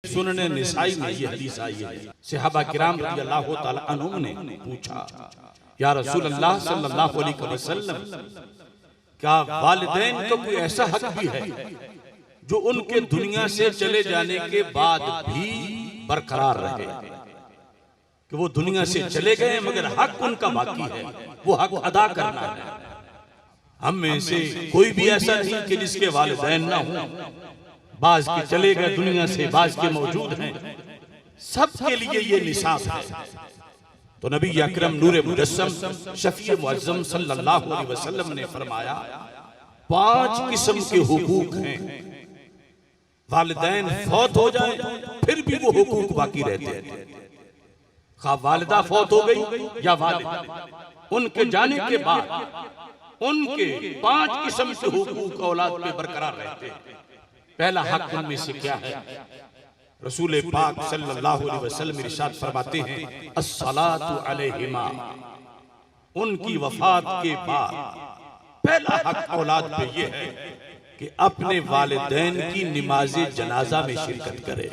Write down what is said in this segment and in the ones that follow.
सुनने निसाई में ये हदीस आई है। सहाबा किराम रज़ियल्लाहु ताला अन्हुम ने पूछा, या रसूल अल्लाह सल्लल्लाहु अलैहि वसल्लम, क्या वालिदैन का कोई ऐसा हक भी है जो उनके दुनिया से चले जाने के बाद भी बरकरार रहे, कि वो दुनिया से चले गए मगर हक उनका बाकी है, वो हक अदा करना है। हम में से कोई भी ऐसा नहीं कि जिसके वालिदैन ना हो, बाज के चले गए दुनिया से, बाज के मौजूद हैं, सबके लिए ये निसाब है। तो नबी अकरम नूरे मुजस्सम शफी मुअज़्ज़म सल्लल्लाहु अलैहि वसल्लम ने फरमाया, 5 किस्म के हुकूक हैं। वालिदैन फौत हो जाए फिर भी वो हुकूक बाकी रहते हैं। खा वालिदा फौत हो गई या वालिद, उनके जाने के बाद उनके 5 किस्म के हुकूक औलाद पे बरकरार रहते हैं। पहला हक उनमें से क्या है? रसूल पाक सल्लल्लाहु अलैहि वसल्लम इरशाद फरमाते हैं, अस्सलातु अलैहिमा, उनकी वफात के बाद पहला हक औलाद पे ये है कि अपने वालिदैन की नमाज़े जनाजा में शिरकत करे।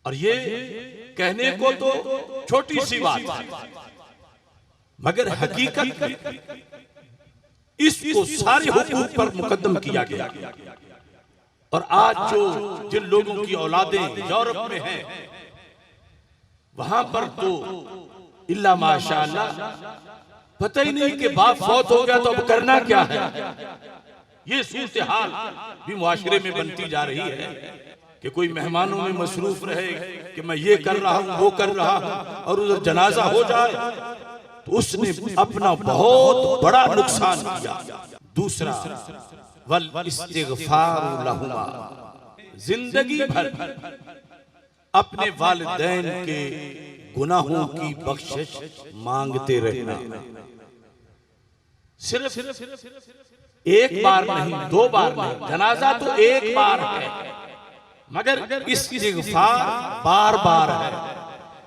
और ये कहने को तो छोटी सी बात है, मगर हकीकत इसको सारे हुकूक पर मुकद्दम किया गया। और आज जो जिन लोगों की औलादें यूरोप में हैं, वहां पर तो इल्ला माशाअल्लाह पता ही नहीं कि बाप फौत हो गया तो अब करना क्या है। ये सूरत हाल भी मुआशरे में बनती जा रही है कि कोई मेहमानों में मसरूफ रहे कि मैं ये कर रहा हूं, वो कर रहा हूं, और उधर जनाजा हो जाए तो उसने अपना बहुत बड़ा नुकसान किया। दूसरा, वल इस्तिग़फ़ारु लहुमा, जिंदगी भर अपने वालिदैन के गुनाहों की बख्शिश मांगते रहना। सिर्फ एक बार नहीं, 2 बार नहीं, जनाजा तो एक बार है, मगर इस्तिग़फ़ार बार बार है।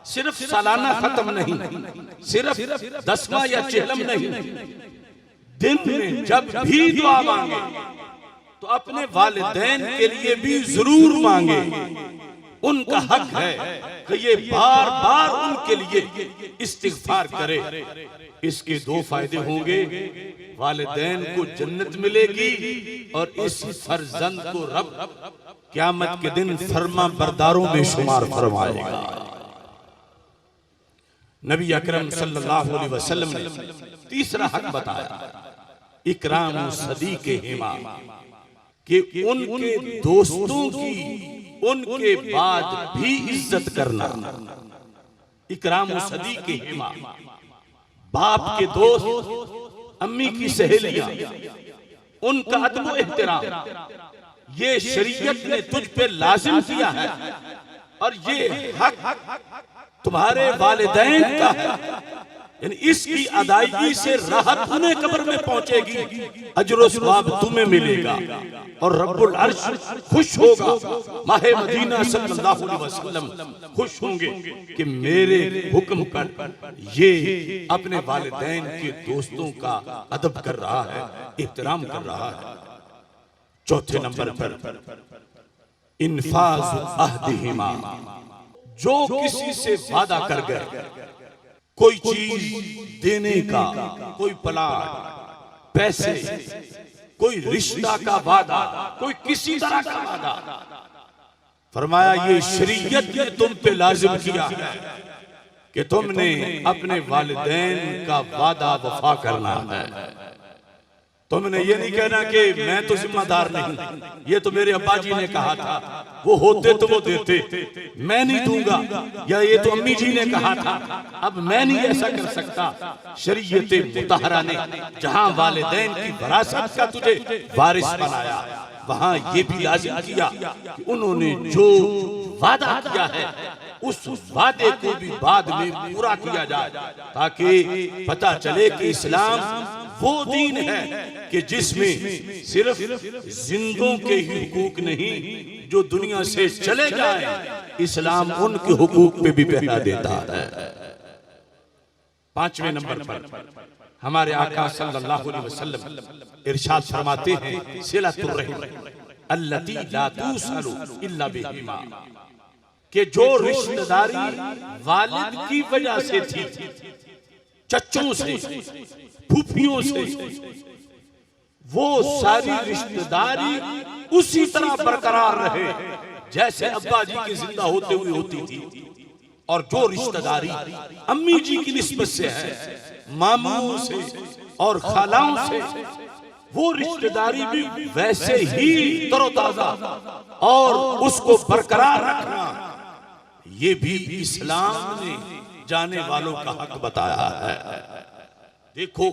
सिर्फ सालाना खत्म नहीं, सिर्फ 10वां या 40वां नहीं, दिन में जब भी दुआ मांगे तो अपने वालिदैन के लिए भी जरूर मांगे। उनका हक है कि ये बार बार उनके लिए इस्तिग़फ़ार करे। इसके 2 फायदे होंगे, वालिदैन को जन्नत मिलेगी और इस फर्जंद को रब क़यामत के दिन फरमा बरदारों में शुमार फरमाएगा। नबी अकरम सल्लल्लाहु अलैहि वसल्लम ने तीसरा हक बताया, इकराम सदीक़िहिमा, कि उनके दोस्तों की उनके बाद भी इज्जत करना। इकराम सदीक़िहिमा, बाप के दोस्त, अम्मी की सहेलियां, उनका अदब एहतराम ये शरीयत ने तुझ पे लाजिम किया है, और ये हक तुम्हारे वालिदैन का है। यानी इसकी अदायगी से राहत उन्हें कब्र में पहुंचेगी, अजर व सवाब तुम्हें मिलेगा, और रब्बुल अर्श खुश होगा। माहे मदीना सल्लल्लाहु अलैहि वसल्लम खुश होंगे कि मेरे हुक्म पर ये अपने वालिदैन के दोस्तों का अदब कर रहा है, एहतराम कर रहा है। चौथे नंबर पर इन्फाज़ अहदिहिमा, जो किसी से वादा कर गए कोई चीज देने का, कोई प्लाट, पैसे, कोई रिश्ता का वादा, कोई किसी तरह का वादा, फरमाया ये शरीयत ने तुम पे लाजिम किया है कि तुमने अपने वालिदैन का वादा वफा करना है। तुमने ये नहीं कहना कि मैं तो जिम्मेदार नहीं, ये तो मेरे अब्बा जी ने कहा था, वो होते तो वो देते, मैं नहीं दूंगा, या ये तो अम्मी जी ने कहा था, अब मैं नहीं ऐसा कर सकता। शरीयत मुतहरा ने जहां वालिदैन की वरासत का तुझे वारिस बनाया, वहां ये भी लाजिम किया कि उन्होंने जो वादा किया है उस वादे को भी बाद में पूरा किया जाए, ताकि पता चले कि इस्लाम वो दीन है कि जिसमें सिर्फ जिंदों के ही हुकूक नहीं, जो दुनिया से चले जाए इस्लाम उनके हुकूक पे भी पहरा देता है। 5वें नंबर पर हमारे आका सल्लल्लाहु अलैहि वसल्लम इरशाद फरमाते हैं, सिलतुर रहम, अल्लती ला तुसलु इल्ला बिहिमा, कि जो रिश्तेदारी वालिद की वजह से थी, चच्चों से, फूफियों से, वो सारी रिश्तेदारी उसी तरह बरकरार रहे जैसे अब्बा जी के जिंदा होते हुए होती थी। और जो रिश्तेदारी अम्मी जी की निस्बत से है, मामाओं से और खालाओं से, वो रिश्तेदारी भी वैसे ही तरोताजा और उसको बरकरार रखना, ये भी इस्लाम ने जाने वालों का हक बताया है। देखो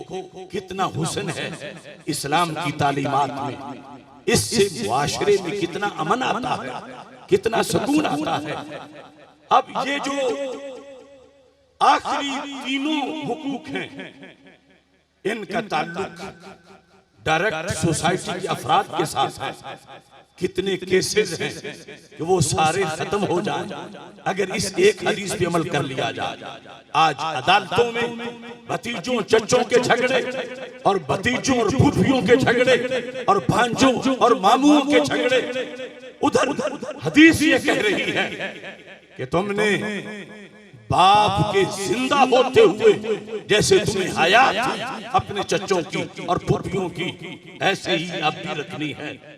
कितना हुस्न है इस्लाम की तालीमात में, इससे मुआशरे में कितना अमन आता है, कितना सुकून आता है। अब ये जो आखिरी तीनों हुकूक हैं, इनका ताल्लुक डायरेक्ट सोसाइटी के अफराद के साथ है। कितने केसेस हैं कि वो सारे खत्म हो जाएं अगर इस एक हदीस पे अमल कर लिया जाए। आज अदालतों में भतीजों चच्चों के झगड़े और भतीजों और फूफियों के झगड़े और भांजों और मामुओं के झगड़े, उधर हदीस ये कह रही है कि तुमने बाप के जिंदा होते हुए जैसे तुम्हें हया थी अपने चच्चों की और फूफियों की, ऐसे ही अब भी रखनी है।